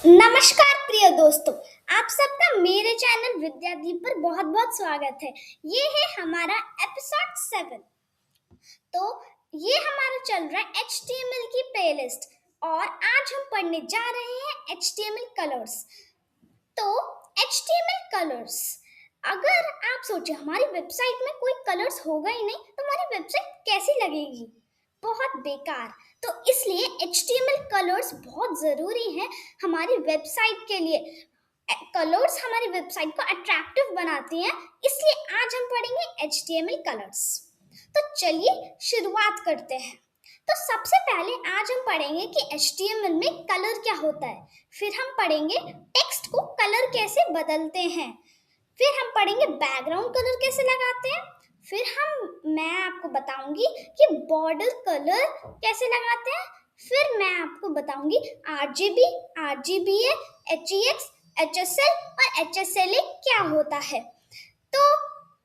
नमस्कार प्रिय दोस्तों, आप सबका मेरे चैनल विद्यादीप पर बहुत बहुत स्वागत है। ये है हमारा एपिसोड 7। तो ये हमारा चल रहा है HTML की प्लेलिस्ट और आज हम पढ़ने जा रहे हैं HTML कलर्स। तो HTML कलर्स, अगर आप सोचे हमारी वेबसाइट में कोई कलर्स होगा ही नहीं तो हमारी वेबसाइट कैसी लगेगी, बहुत बेकार। तो इसलिए HTML कलर्स बहुत ज़रूरी हैं हमारी वेबसाइट के लिए। कलर्स हमारी वेबसाइट को अट्रैक्टिव बनाती हैं, इसलिए आज हम पढ़ेंगे HTML कलर्स। तो चलिए शुरुआत करते हैं। तो सबसे पहले आज हम पढ़ेंगे कि HTML में कलर क्या होता है, फिर हम पढ़ेंगे टेक्स्ट को कलर कैसे बदलते हैं, फिर हम पढ़ेंगे बैकग्राउंड कलर कैसे लगाते हैं, फिर मैं आपको बताऊंगी कि बॉर्डर कलर कैसे लगाते हैं, फिर मैं आपको बताऊंगी RGB, RGBA, HEX, HSL और HSLA क्या होता है। तो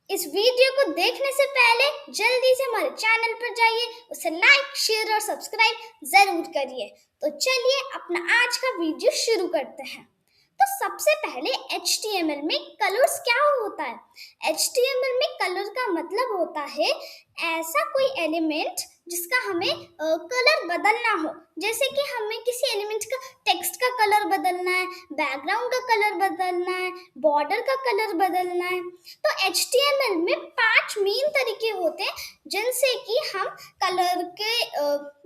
इस वीडियो को देखने से पहले जल्दी से हमारे चैनल पर जाइए, उसे लाइक, शेयर और सब्सक्राइब जरूर करिए। तो चलिए अपना आज का वीडियो शुरू करते हैं। तो सबसे पहले HTML में कलर्स क्या होता है। HTML में कलर का मतलब होता है ऐसा कोई एलिमेंट जिसका हमें कलर बदलना हो, जैसे कि हमें किसी एलिमेंट का टेक्स्ट का कलर बदलना है, बैकग्राउंड का कलर बदलना है, बॉर्डर का कलर बदलना है। तो HTML में 5 मेन तरीके होते हैं जिनसे कि हम कलर के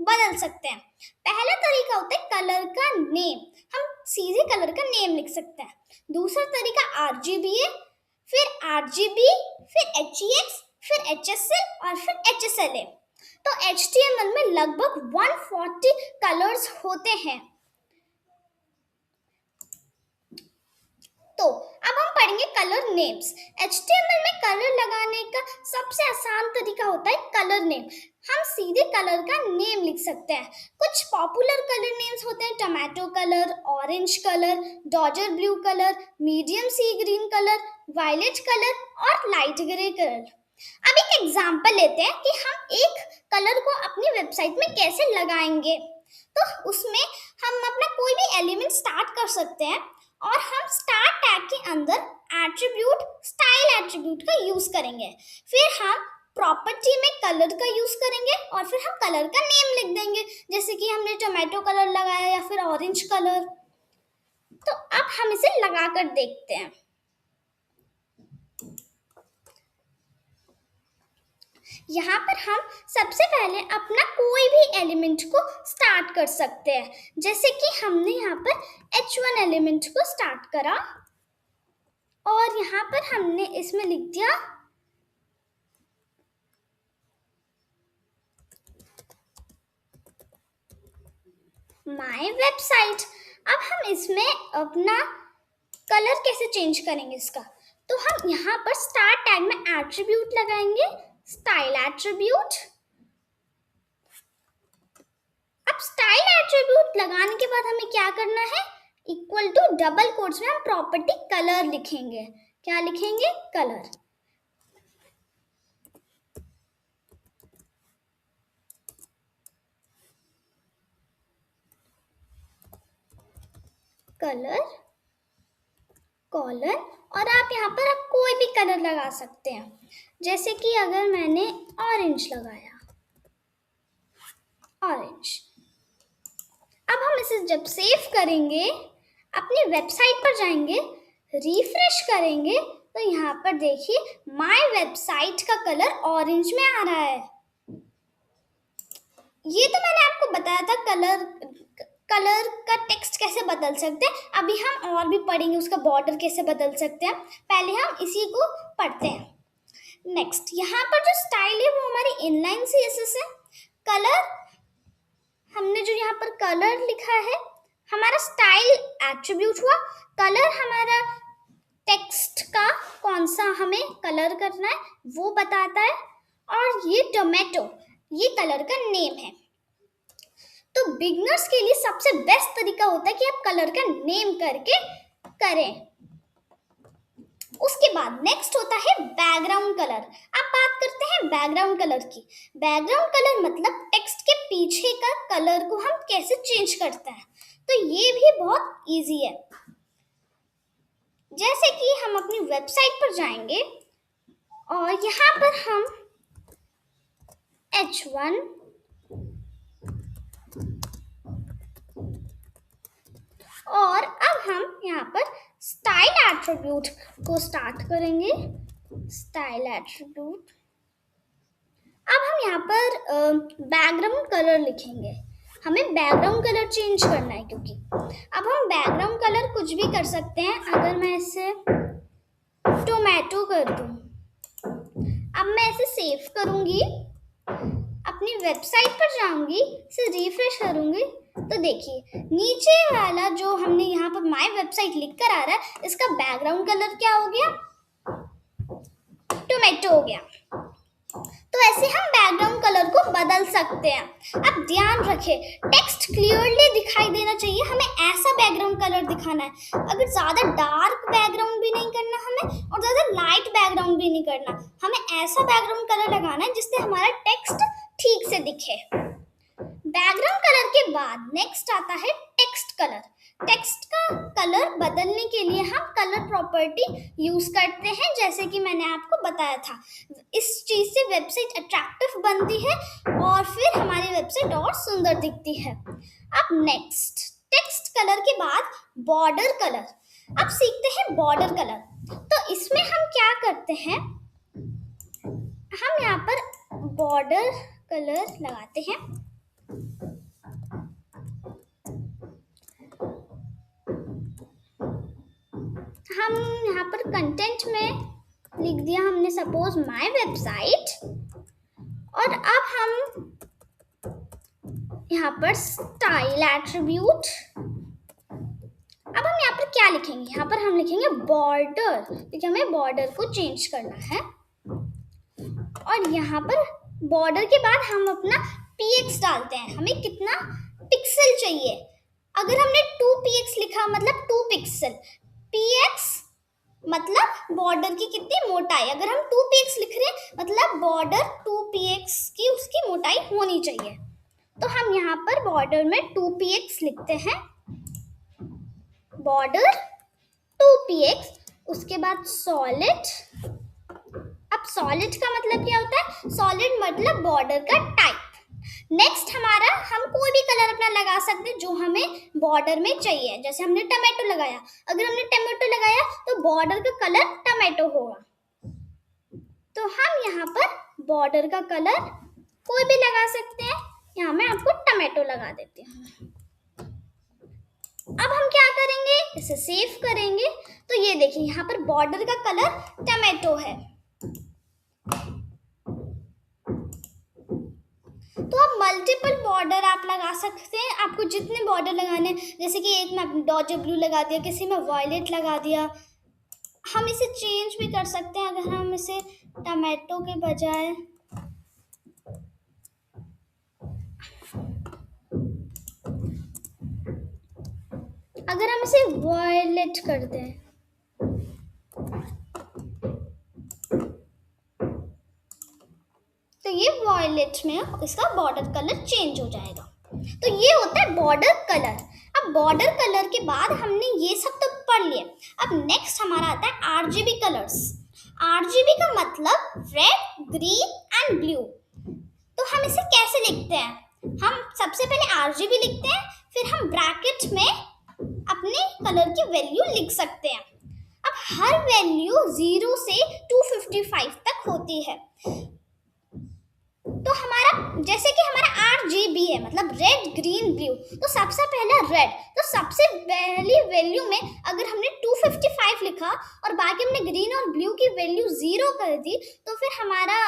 बदल सकते हैं। पहला तरीका होता है कलर का नेम, हम सीधे कलर का नेम लिख सकते हैं। दूसरा तरीका RGBA, फिर RGB, फिर HEX, फिर HSL और फिर HSLA। तो HTML में लगभग 140 कलर्स होते हैं। तो अब हम पढ़ेंगे कलर नेम्स। HTML में कलर लगाने का सबसे आसान तरीका होता है कलर नेम। हम सीधे कलर का नेम लिख सकते हैं। कुछ पॉपुलर कलर नेम्स होते हैं tomato colour, orange colour, dodger blue colour, medium sea green colour, violet colour और लाइट ग्रे कलर। अब एक एग्जांपल लेते हैं कि हम एक कलर को अपनी वेबसाइट में कैसे लगाएंगे। तो उसमें हम अपना कोई भी एलिमेंट स्टार्ट कर सकते हैं और हम स्टार्ट टैग के अंदर एट्रीब्यूट स्टाइल एट्रीब्यूट का यूज करेंगे। फिर हम प्रॉपर्टी में कलर का यूज करेंगे और फिर हम कलर का नेम लिख देंगे, जैसे कि हमने टोमेटो कलर लगाया या फिर ऑरेंज कलर। तो अब हम इसे लगाकर देखते हैं। यहाँ पर हम सबसे पहले अपना कोई भी एलिमेंट को स्टार्ट कर सकते हैं, जैसे कि हमने यहाँ पर H1 एलिमेंट को स्टार्ट करा और यहाँ पर हमने इसमें लिख दिया माय वेबसाइट। अब हम इसमें अपना कलर कैसे चेंज करेंगे इसका, तो हम यहाँ पर स्टार्ट टैग में एट्रीब्यूट लगाएंगे, स्टाइल एट्रीब्यूट। अब स्टाइल एट्रीब्यूट लगाने के बाद हमें क्या करना है, इक्वल टू डबल कोट्स में हम प्रॉपर्टी कलर लिखेंगे। क्या लिखेंगे, कलर। कलर कॉलन, और आप यहाँ पर आप कोई भी कलर लगा सकते हैं, जैसे कि अगर मैंने ऑरेंज लगाया, ऑरेंज। अब हम इसे जब सेव करेंगे, अपनी वेबसाइट पर जाएंगे, रिफ्रेश करेंगे, तो यहाँ पर देखिए माय वेबसाइट का कलर ऑरेंज में आ रहा है। ये तो मैंने आपको बताया था कलर का टेक्स्ट कैसे बदल सकते हैं। अभी हम और भी पढ़ेंगे उसका बॉर्डर कैसे बदल सकते हैं, पहले हम इसी को पढ़ते हैं। नेक्स्ट, यहाँ पर जो स्टाइल है वो हमारी इनलाइन CSS है। कलर, हमने जो यहाँ पर कलर लिखा है, हमारा स्टाइल एट्रीब्यूट हुआ। कलर हमारा टेक्स्ट का कौन सा हमें कलर करना है वो बताता है, और ये टोमेटो, ये कलर का नेम है। तो बिगनर्स के लिए सबसे बेस्ट तरीका होता है कि आप कलर का नेम करके करें। उसके बाद नेक्स्ट होता है बैकग्राउंड कलर। अब बात करते हैं बैकग्राउंड कलर की। बैकग्राउंड कलर मतलब टेक्स्ट के पीछे का कलर को हम कैसे चेंज करते हैं। तो ये भी बहुत इजी है। जैसे कि हम अपनी वेबसाइट पर जाएंगे और यहाँ पर हम H1 और अब हम यहाँ पर स्टाइल एट्रीब्यूट को स्टार्ट करेंगे। स्टाइल एट्रीब्यूट, अब हम यहाँ पर बैकग्राउंड कलर लिखेंगे। हमें बैकग्राउंड कलर चेंज करना है, क्योंकि अब हम बैकग्राउंड कलर कुछ भी कर सकते हैं। अगर मैं इसे टोमेटो कर दूं, अब मैं इसे सेव करूंगी, अपनी वेबसाइट पर जाऊंगी, इसे रिफ्रेश करूंगी, तो देखिए नीचे वाला जो हमने यहाँ पर माय वेबसाइट लिख कर आ रहा है, इसका बैकग्राउंड कलर क्या हो गया? टोमेटो हो गया। तो ऐसे हम बैकग्राउंड कलर को बदल सकते हैं। अब ध्यान रखें, टेक्स्ट क्लियरली दिखाई देना चाहिए। हमें ऐसा बैकग्राउंड कलर दिखाना है। अगर ज्यादा डार्क बैकग्राउंड भी नहीं करना हमें और ज्यादा लाइट बैकग्राउंड भी नहीं करना। हमें ऐसा बैकग्राउंड कलर लगाना है जिससे हमारा टेक्स्ट ठीक से दिखे। बैकग्राउंड कलर के बाद नेक्स्ट आता है टेक्स्ट कलर। टेक्स्ट का कलर बदलने के लिए हम कलर प्रॉपर्टी यूज करते हैं, जैसे कि मैंने आपको बताया था। इस चीज से वेबसाइट अट्रैक्टिव बनती है और फिर हमारी वेबसाइट और सुंदर दिखती है। अब नेक्स्ट टेक्स्ट कलर के बाद बॉर्डर कलर। अब सीखते हैं बॉर्डर कलर। तो इसमें हम क्या करते हैं, हम यहाँ पर बॉर्डर कलर लगाते हैं। हम यहाँ पर कंटेंट में लिख दिया हमने सपोज माय वेबसाइट, और अब हम यहाँ पर स्टाइल एट्रीब्यूट। अब हम यहाँ पर क्या लिखेंगे, यहाँ पर हम लिखेंगे बॉर्डर, क्योंकि हमें बॉर्डर को चेंज करना है। और यहाँ पर बॉर्डर के बाद हम अपना px डालते हैं। हमें कितना पिक्सल चाहिए। अगर हमने 2px लिखा मतलब 2 पिक्सल, px मतलब बॉर्डर की कितनी मोटाई। अगर हम 2px लिख रहे हैं मतलब बॉर्डर 2px की उसकी मोटाई होनी चाहिए। तो हम यहाँ पर बॉर्डर में 2px लिखते हैं, बॉर्डर 2px। उसके बाद सॉलिड। अब सॉलिड का मतलब क्या होता है? सॉलिड मतलब बॉर्डर का टाइप। नेक्स्ट हमारा, हम कोई भी कलर अपना लगा सकते हैं जो हमें बॉर्डर में चाहिए। जैसे हमने टमाटो लगाया, अगर हमने टमाटो लगाया तो बॉर्डर का कलर टमाटो होगा। तो हम यहाँ पर बॉर्डर का कलर कोई भी लगा सकते हैं। यहाँ मैं आपको टमाटो लगा देती हूँ। अब हम क्या करेंगे, इसे सेव करेंगे। तो ये देखिए यहाँ पर बॉर्डर का कलर टमाटो है। तो आप मल्टीपल बॉर्डर आप लगा सकते हैं, आपको जितने बॉर्डर लगाने, जैसे कि एक में डॉट ब्लू लगा दिया, किसी में वायलेट लगा दिया। हम इसे चेंज भी कर सकते हैं। अगर हम इसे टमाटो के बजाय अगर हम इसे वायलेट कर दें, तो ये वायलेट में इसका बॉर्डर कलर चेंज हो जाएगा। तो ये होता है बॉर्डर कलर। अब बॉर्डर कलर के बाद हमने ये सब तो पढ़ लिया। अब नेक्स्ट हमारा आता है आरजीबी कलर्स। आरजीबी का मतलब रेड, ग्रीन एंड ब्लू। तो हम इसे कैसे लिखते हैं? हम सबसे पहले आरजीबी लिखते हैं, फिर हम ब्रैकेट में अपने कलर की वैल्यू लिख सकते हैं। अब हर वैल्यू 0 से 255 तक होती है। तो हमारा, जैसे कि हमारा RGB है मतलब रेड, ग्रीन, ब्लू, तो सबसे पहला रेड। तो सबसे पहली वैल्यू में अगर हमने 255 लिखा और बाकी हमने ग्रीन और ब्लू की वैल्यू 0 कर दी, तो फिर हमारा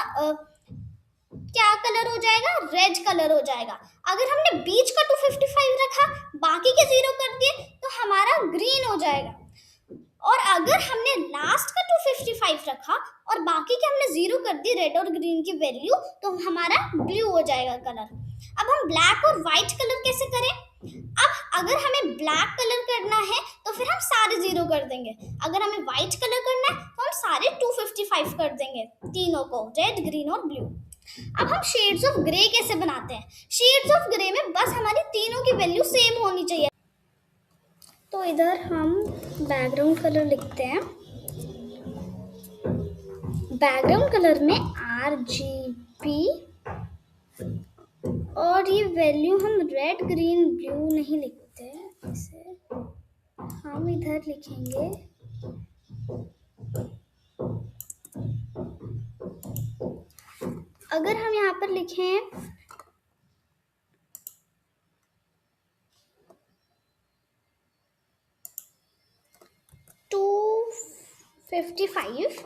क्या कलर हो जाएगा? रेड कलर हो जाएगा। अगर हमने बीच का 255 रखा, बाकी के 0 कर दिए, तो हमारा ग्रीन हो जाएगा। और अगर हमने लास्ट का 255 रखा और बाकी के हमने 0 कर दी, रेड और ग्रीन की वैल्यू, तो हमारा ब्लू हो जाएगा कलर। अब हम ब्लैक और व्हाइट कलर कैसे करें? अब अगर हमें ब्लैक कलर करना है तो फिर हम सारे 0 कर देंगे। अगर हमें व्हाइट कलर करना है तो हम सारे 255 कर देंगे, तीनों को, रेड, ग्रीन और ब्लू। अब हम शेड्स ऑफ ग्रे कैसे बनाते हैं? शेड्स ऑफ ग्रे में बस हमारी तीनों की वैल्यू सेम होनी चाहिए। तो इधर हम बैकग्राउंड कलर लिखते हैं। बैकग्राउंड कलर में RGB, और ये वैल्यू हम रेड ग्रीन ब्लू नहीं लिखते हैं, इसे हम इधर लिखेंगे अगर हम यहाँ पर लिखें 255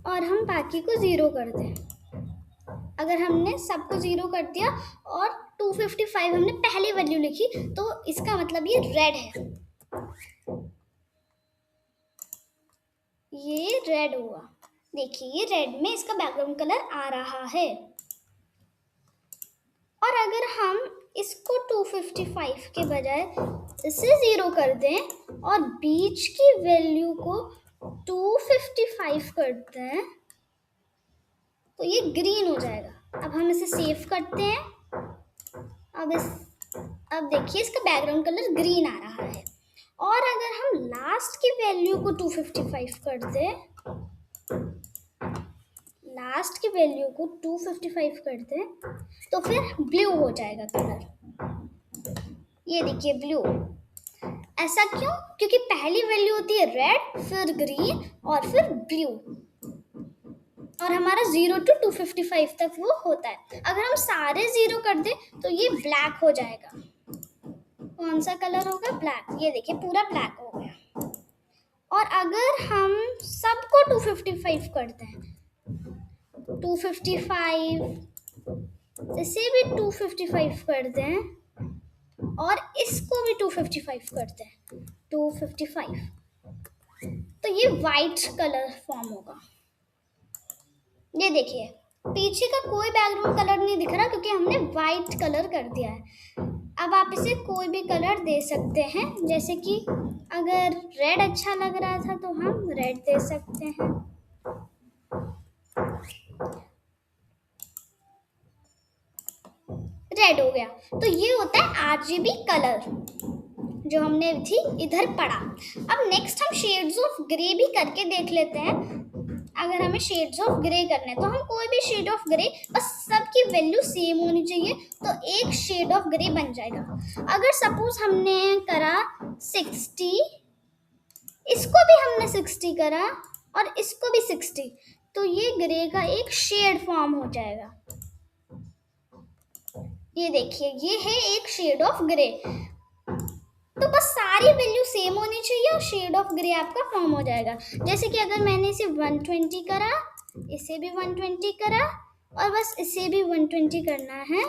और हम बाकी को 0 कर दें। अगर हमने सबको 0 कर दिया और 255 हमने पहली वैल्यू लिखी तो इसका मतलब ये रेड है, ये रेड हुआ। देखिए ये रेड में इसका बैकग्राउंड कलर आ रहा है। और अगर हम इसको 255 के बजाय इसे 0 कर दें और बीच की वैल्यू को 255 करते हैं तो ये ग्रीन हो जाएगा। अब हम इसे सेव करते हैं। अब देखिए इसका बैकग्राउंड कलर ग्रीन आ रहा है। और अगर हम लास्ट की वैल्यू को 255 कर दें, लास्ट की वैल्यू को 255 कर दें तो फिर ब्लू हो जाएगा कलर। ये देखिए ब्लू। ऐसा क्यों? क्योंकि पहली वैल्यू होती है रेड, फिर ग्रीन और फिर ब्लू, और हमारा 0 to 255 तक वो होता है। अगर हम सारे 0 कर दें तो ये ब्लैक हो जाएगा। कौन सा कलर होगा? ब्लैक। ये देखिए पूरा ब्लैक हो गया। और अगर हम सबको 255 करते हैं, 255, इसे भी 255 कर दें और इसको भी 255 करते हैं, 255, तो ये वाइट कलर फॉर्म होगा। ये देखिए पीछे का कोई बैकग्राउंड कलर नहीं दिख रहा क्योंकि हमने वाइट कलर कर दिया है। अब आप इसे कोई भी कलर दे सकते हैं, जैसे कि अगर रेड अच्छा लग रहा था तो हम रेड दे सकते हैं। रेड हो गया। तो ये होता है RGB कलर जो हमने थी इधर पढ़ा। अब नेक्स्ट हम शेड्स ऑफ ग्रे भी करके देख लेते हैं। अगर हमें शेड्स ऑफ ग्रे करने हैं तो हम कोई भी शेड ऑफ ग्रे, बस सबकी वैल्यू सेम होनी चाहिए तो एक शेड ऑफ ग्रे बन जाएगा। अगर सपोज हमने करा 60, इसको भी हमने 60 करा और इसको भी 60, तो ये ग्रे का एक शेड फॉर्म हो जाएगा। ये देखिए ये है एक शेड ऑफ ग्रे। तो बस सारी वैल्यू सेम होनी चाहिए और शेड ऑफ ग्रे आपका फॉर्म हो जाएगा। जैसे कि अगर मैंने इसे 120 करा, इसे भी 120 करा और बस इसे भी 120 करना है,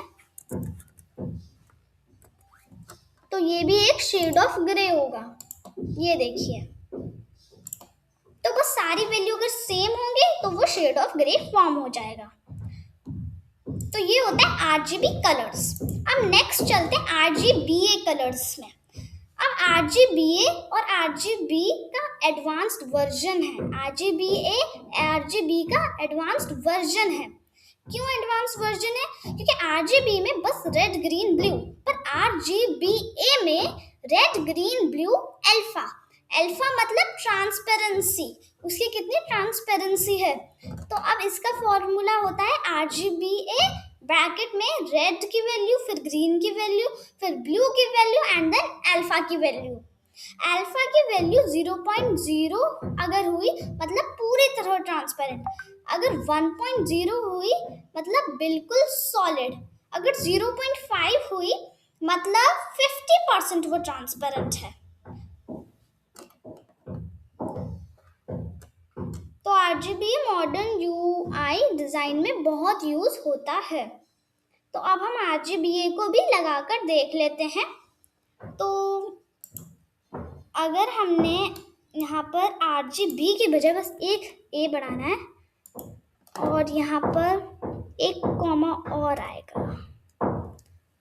तो ये भी एक शेड ऑफ ग्रे होगा। ये देखिए, तो बस सारी वैल्यू अगर सेम होंगे तो वो शेड ऑफ ग्रे फॉर्म हो जाएगा। तो ये होता है RGB कलर्स। अब नेक्स्ट चलते हैं RGBA कलर्स में। अब RGBA और RGB का एडवांस्ड वर्जन है। RGB का एडवांस्ड वर्जन है। क्यों एडवांस्ड वर्जन है? क्योंकि RGB में बस रेड ग्रीन ब्लू, पर RGBA में red green blue alpha. Alpha मतलब ट्रांसपेरेंसी, उसकी कितनी ट्रांसपेरेंसी है। तो अब इसका फॉर्मूला होता है RGBA ब्रैकेट में रेड की वैल्यू, फिर ग्रीन की वैल्यू, फिर ब्लू की वैल्यू एंड देन अल्फा की वैल्यू। अल्फा की वैल्यू 0.0 अगर हुई मतलब पूरी तरह ट्रांसपेरेंट, अगर 1.0 हुई मतलब बिल्कुल सॉलिड, अगर 0.5 हुई मतलब 50% वो ट्रांसपेरेंट है। तो RGB मॉडर्न UI डिज़ाइन में बहुत यूज़ होता है। तो अब हम RGBA को भी लगाकर देख लेते हैं। तो अगर हमने यहाँ पर RGB की बजाय बस एक A बढ़ाना है और यहाँ पर एक कॉमा और आएगा,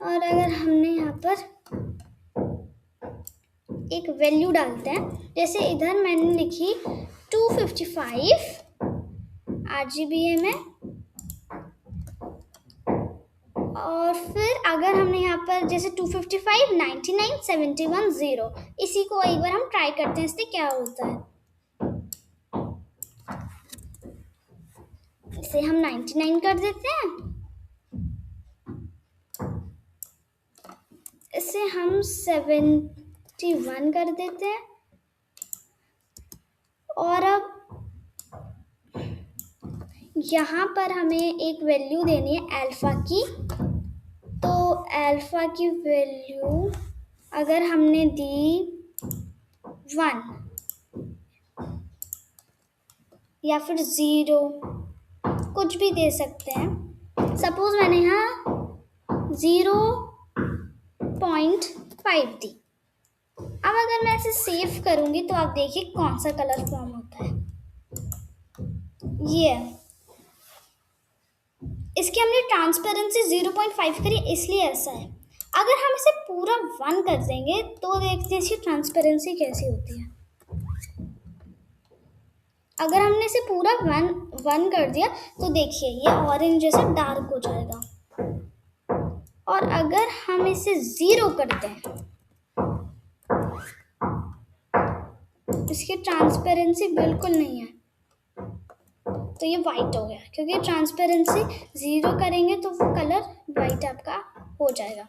और अगर हमने यहाँ पर एक वैल्यू डालते हैं, जैसे इधर मैंने लिखी 255 RGBA में, और फिर अगर हमने यहाँ पर जैसे 255, 99, 71, 0, इसी को एक बार हम ट्राई करते हैं, इससे क्या होता है। इसे हम 99 कर देते हैं, इसे हम 71 कर देते हैं, और अब यहाँ पर हमें एक वैल्यू देनी है अल्फा की। तो अल्फा की वैल्यू अगर हमने दी 1 या फिर 0, कुछ भी दे सकते हैं। सपोज मैंने यहाँ 0.5 दी। अब अगर मैं इसे सेव करूंगी तो आप देखिए कौन सा कलर फॉर्म होता है। ये इसकी हमने ट्रांसपेरेंसी 0.5 करी, इसलिए ऐसा है। अगर हम इसे पूरा 1 कर देंगे तो देखते हैं इसकी ट्रांसपेरेंसी कैसी होती है। अगर हमने इसे पूरा 1 कर दिया तो देखिए ये ऑरेंज जैसा डार्क हो जाएगा। और अगर हम इसे 0 कर दें, इसकी ट्रांसपेरेंसी बिल्कुल नहीं है, तो ये वाइट हो गया। क्योंकि ट्रांसपेरेंसी 0 करेंगे तो वो कलर वाइट आपका हो जाएगा।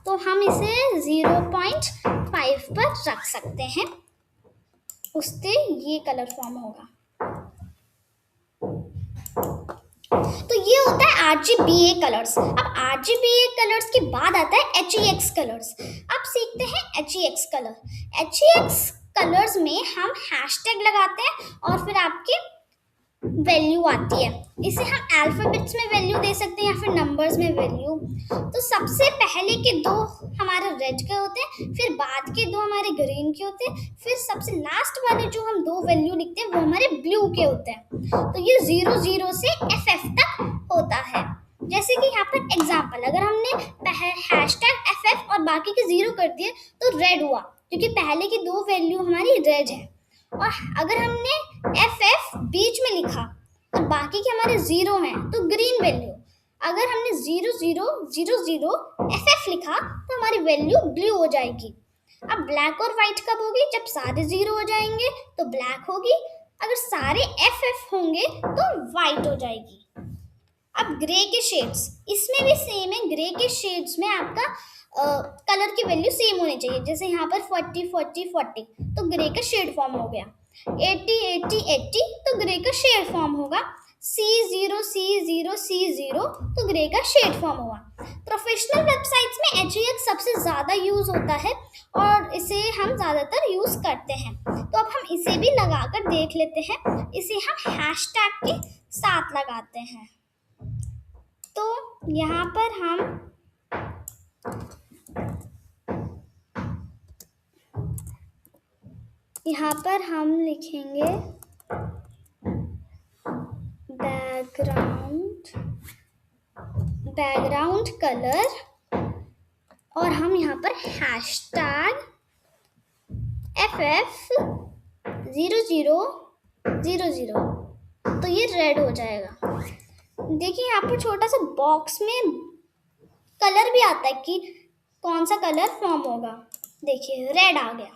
तो हम इसे 0.5 पर रख सकते हैं, उससे ये कलर फॉर्म होगा। तो ये होता है RGBA कलर्स। अब RGBA कलर्स के बाद आता है HEX कलर्स। अब सीखते हैं HEX कलर। HEX कलर्स में हम हैशटैग लगाते हैं और फिर आपकी वैल्यू आती है। इसे हम अल्फाबेट्स में वैल्यू दे सकते हैं या फिर नंबर्स में वैल्यू। तो सबसे पहले के 2 हमारे रेड के होते हैं, फिर बाद के 2 हमारे ग्रीन के होते हैं, फिर सबसे लास्ट वाले जो हम 2 वैल्यू लिखते हैं वो हमारे ब्लू के होते हैं। तो ये 00 से FF तक होता है। जैसे कि यहाँ पर एग्जाम्पल, अगर हमने हैशटैग FF और बाकी के 0 कर दिए तो रेड हुआ, क्योंकि पहले की 2 वैल्यू हमारी रेड है। और अगर हमने FF बीच में लिखा और बाकी के हमारे 0 हैं तो ग्रीन वैल्यू। अगर हमने 0000 FF लिखा तो हमारी वैल्यू ब्लू हो जाएगी। अब ब्लैक और व्हाइट कब होगी? जब सारे 0 हो जाएंगे तो ब्लैक होगी, अगर सारे FF होंगे तो व्हाइट हो जाएगी। अब ग्रे के शेड्स, इसमें भी सेम है। ग्रे के शेड्स में आपका कलर की वैल्यू सेम होनी चाहिए। जैसे यहाँ पर 40 40 40 तो ग्रे का शेड फॉर्म हो गया। 80 80 80 तो ग्रे का शेड फॉर्म होगा। C0 C0 C0 तो ग्रे का शेड फॉर्म हुआ। प्रोफेशनल वेबसाइट्स में HEX सबसे ज़्यादा यूज़ होता है और इसे हम ज़्यादातर यूज़ करते हैं। तो अब हम इसे भी लगाकर देख लेते हैं। इसे हम हैशटैग के साथ लगाते हैं। तो यहाँ पर हम लिखेंगे बैकग्राउंड कलर और हम यहाँ पर हैशटैग FF0000 तो ये रेड हो जाएगा। देखिए यहाँ पर छोटा सा बॉक्स में कलर भी आता है कि कौन सा कलर फॉर्म होगा। देखिए रेड आ गया।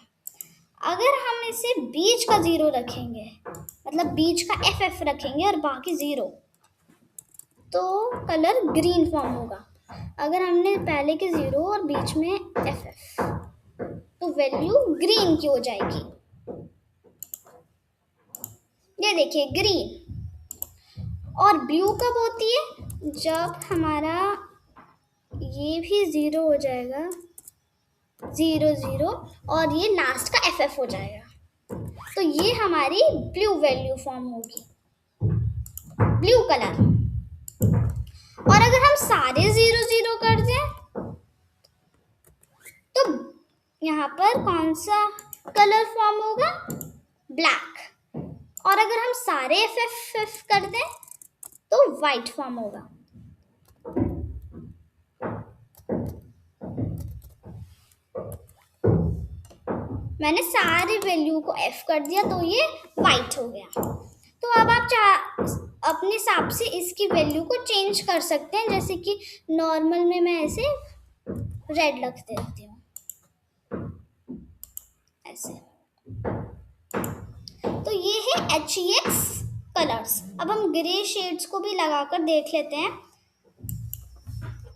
अगर हम इसे बीच का 0 रखेंगे, मतलब बीच का FF रखेंगे और बाकी 0, तो कलर ग्रीन फॉर्म होगा। अगर हमने पहले के 0 और बीच में FF तो वैल्यू ग्रीन की हो जाएगी। ये देखिए ग्रीन। और ब्लू कब होती है? जब हमारा ये भी 0 हो जाएगा, 00 और ये लास्ट का FF हो जाएगा, तो ये हमारी ब्लू वैल्यू फॉर्म होगी, ब्लू कलर। और अगर हम सारे 00 कर दें तो यहाँ पर कौन सा कलर फॉर्म होगा? ब्लैक। और अगर हम सारे FF कर दें तो व्हाइट फॉर्म होगा। मैंने सारे वैल्यू को F कर दिया तो ये व्हाइट हो गया। तो अब आप अपने हिसाब से इसकी वैल्यू को चेंज कर सकते हैं, जैसे कि नॉर्मल में मैं ऐसे रेड रख देती हूँ ऐसे। तो ये है HEX कलर्स। अब हम ग्रे शेड्स को भी लगाकर देख लेते हैं।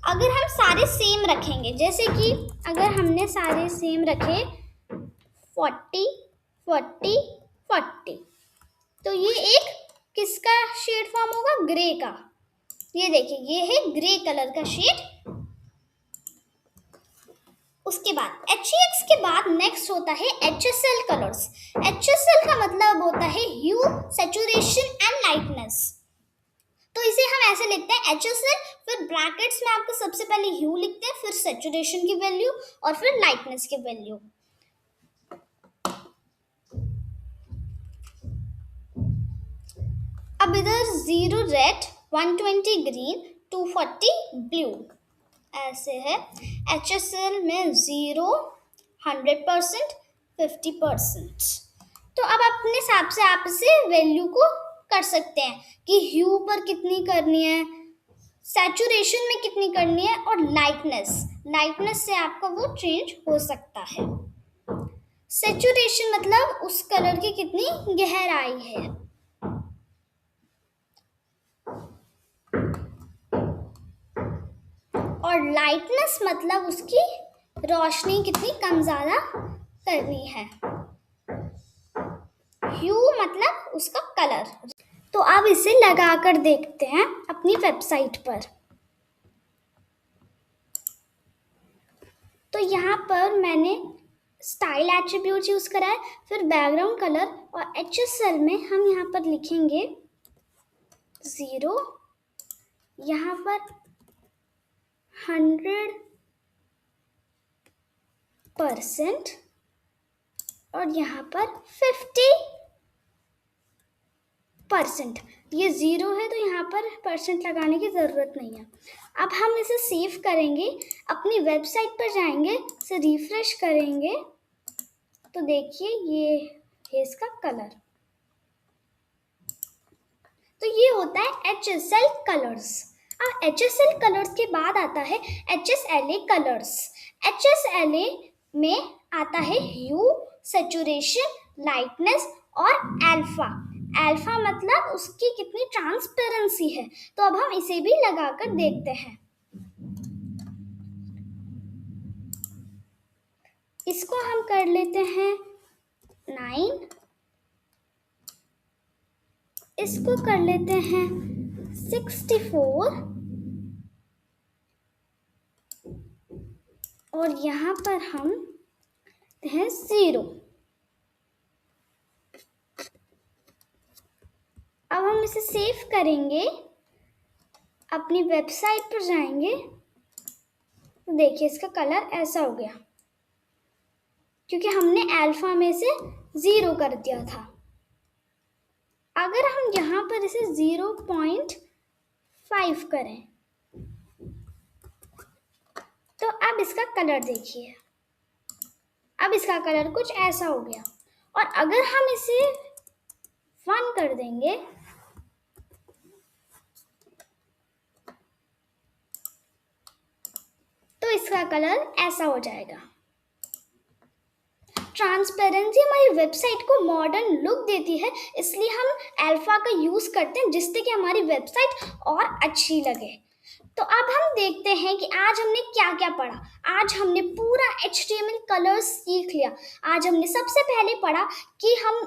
अगर हम सारे सेम रखेंगे, जैसे कि अगर हमने सारे सेम रखे 40 40 40, तो ये एक किसका शेड फॉर्म होगा? ग्रे का। ये देखिए, ये है ग्रे कलर का शेड। उसके बाद HEX के बाद नेक्स्ट होता है HSL कलर्स। HSL का मतलब होता है ह्यू, सैचुरेशन एंड लाइटनेस। तो इसे हम ऐसे लिखते हैं HSL, फिर ब्रैकेट्स में आपको सबसे पहले ह्यू लिखते हैं, फिर सैचुरेशन की वैल्यू और फिर लाइटनेस की वैल्यू। अब इधर 0 रेड, 120 ग्रीन, 240 ब्लू ऐसे है। HSL में 0, 100%, 50%। तो अब अपने हिसाब से आप इसे वैल्यू को कर सकते हैं कि ह्यू पर कितनी करनी है, सैचुरेशन में कितनी करनी है, और लाइटनेस से आपका वो चेंज हो सकता है। सैचुरेशन मतलब उस कलर की कितनी गहराई है, और लाइटनेस मतलब उसकी रोशनी कितनी कम ज़्यादा करनी है। ह्यू मतलब उसका कलर। तो अब इसे लगाकर देखते हैं अपनी वेबसाइट पर। तो यहाँ पर मैंने स्टाइल एट्रीब्यूट यूज करा है, फिर बैकग्राउंड कलर, और HSL में हम यहाँ पर लिखेंगे 0, यहाँ पर 100% और यहाँ पर 50%। ये 0 है तो यहाँ पर परसेंट लगाने की ज़रूरत नहीं है। अब हम इसे सेव करेंगे, अपनी वेबसाइट पर जाएंगे, इसे रिफ्रेश करेंगे, तो देखिए ये है इसका कलर। तो ये होता है HSL कलर्स। अब HSL कलर्स के बाद आता है HSLA कलर्स। HSLA में आता है ह्यू, सैचुरेशन, लाइटनेस और अल्फा। अल्फा मतलब उसकी कितनी ट्रांसपेरेंसी है। तो अब हम इसे भी लगाकर देखते हैं। इसको हम कर लेते हैं 9, इसको कर लेते हैं 64, और यहाँ पर हम हैं 0। अब हम इसे सेव करेंगे, अपनी वेबसाइट पर जाएंगे, तो देखिए इसका कलर ऐसा हो गया, क्योंकि हमने अल्फा में से 0 कर दिया था। अगर हम यहाँ पर इसे 0.5 करें, तो अब इसका कलर देखिए, अब इसका कलर कुछ ऐसा हो गया। और अगर हम इसे 1 कर देंगे, तो इसका कलर ऐसा हो जाएगा। ट्रांसपेरेंसी हमारी वेबसाइट को मॉडर्न लुक देती है, इसलिए हम अल्फा का यूज करते हैं, जिससे कि हमारी वेबसाइट और अच्छी लगे। तो अब हम देखते हैं कि आज हमने क्या क्या पढ़ा। आज हमने पूरा HTML कलर्स सीख लिया। आज हमने सबसे पहले पढ़ा कि हम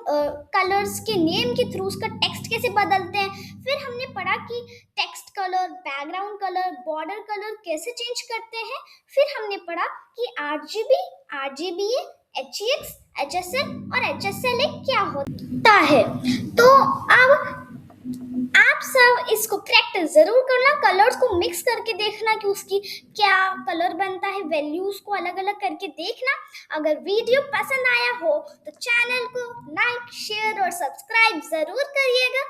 कलर्स के नेम के थ्रू उसका टेक्स्ट कैसे बदलते हैं। फिर हमने पढ़ा कि text colour, background colour, border colour कैसे चेंज करते हैं। फिर हमने पढ़ा कि RGB, RGBA, HEX, HSL और HSLA क्या होता है। तो अब आप सब इसको प्रैक्टिस जरूर करना, कलर्स को मिक्स करके देखना कि उसकी क्या कलर बनता है, वैल्यूज को अलग अलग करके देखना। अगर वीडियो पसंद आया हो तो चैनल को लाइक, शेयर और सब्सक्राइब जरूर करिएगा।